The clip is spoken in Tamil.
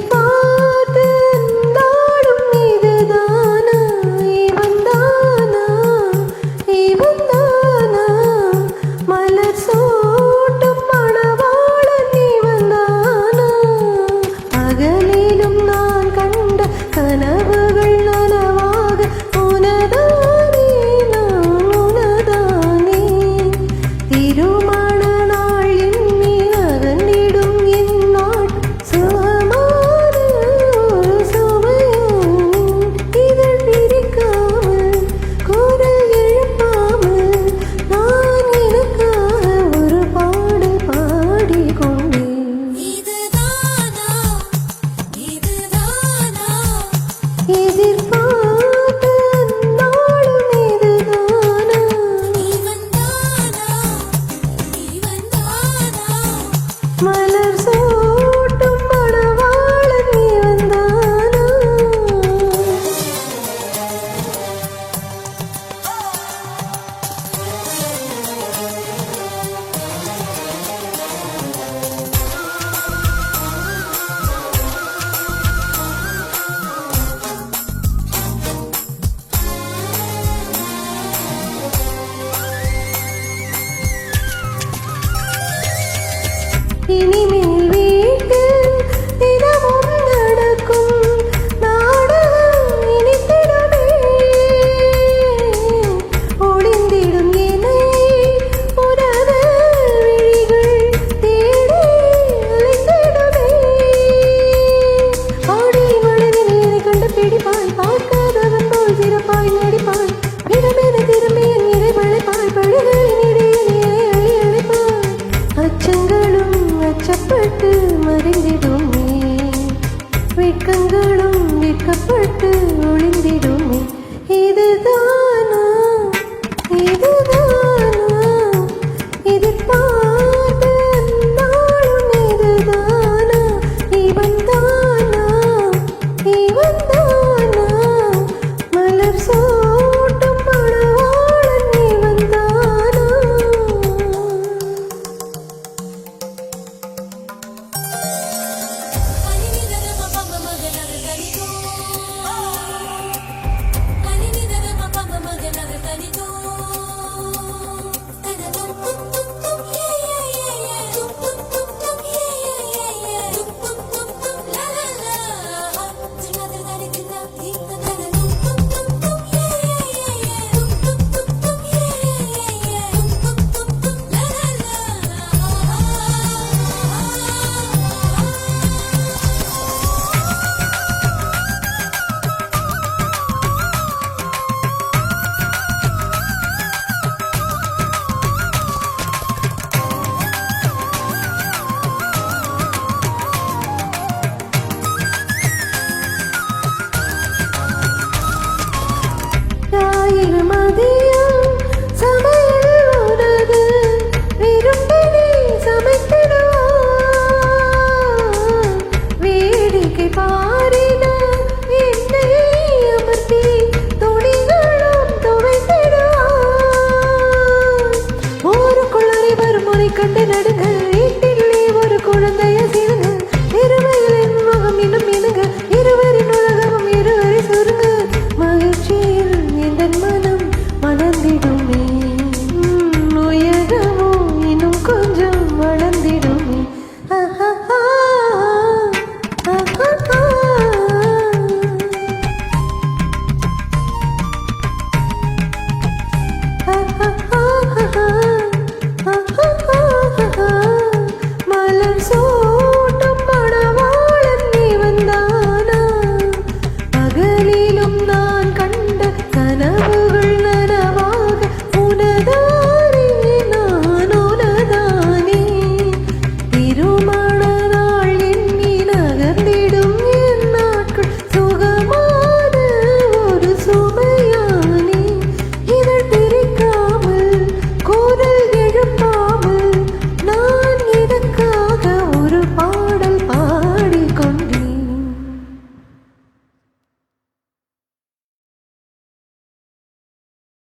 எதிர்பார்த்து நாளும் இதுதானா இவன்தானா இவன்தானா மலர் சூட்டும் மணவாளன் இவன்தானா பகலிலும் நான் கண்ட கனவுகள் நனவாக உனதானே நான் உனதானே திருமண நாள் எண்ணி அகன்றிடும் என் நாள் சுகமான ஒரு சுமையானேன் இதழ் பிரிக்காமல் குரல் எழுப்பாமல் நான் எனக்காக ஒரு பாடல் பாடிக்கொண்டேன் இதுதானா இதுதானா எதிர்பார்த்த நாளும் இதுதானா இவன்தானா இவன்தானா மலர் சூட்டும் மணவாளன் இவன்தானா இனிமேல் வீட்டில் தினமும் நடக்கும் நாடகம் இனித்திடமே ஒளிந்திடும் என்னை உனது விழிகள் தேடி அலைந்திடுமே ஆடி மலரில் என்னை கண்டு பிடிப்பாய் பார்க்காதவன் போல் சிறப்பாய் நடிப்பாய் இடமென திரும்பி என் இறைவழைப்பாய் படுகளின் இடையே நீரை அழி அழைப்பாய் அச்சங்களும் அச்சப்பட்டு மறைந்திடுமே வெட்கங்களும் வெட்கப்பட்டு ஒளிந்திடுமே இதுதானா இதுதானா எதிர்பார்த்த நாளும் இதுதானா இவன்தானா இவன்தானா மலர் சூட்டும் மணவாளன் இவன்தானா கனிநிதன பம்ப மகனக கனிதோ கனிநிதன பம்ப மகனக கனிதோ தனதம் தும் தும் தும் ஏ ஏ ஏ தும் தும் தும் தும் ஏ ஏ ஏ தும் தும் தும் தும் லா லா லா தினதர் தரி தின தீன தனதும் தும் தும் தும் ஏ ஏ ஏ தும் தும் தும் தும் ஏ ஏ ஏ தும் தும் தும் தும் லா லா லா ஞாயிறு மதியம் சமையல் உனது விரும்பினி சமைத்திடுவார் வேடிக்கை பாரின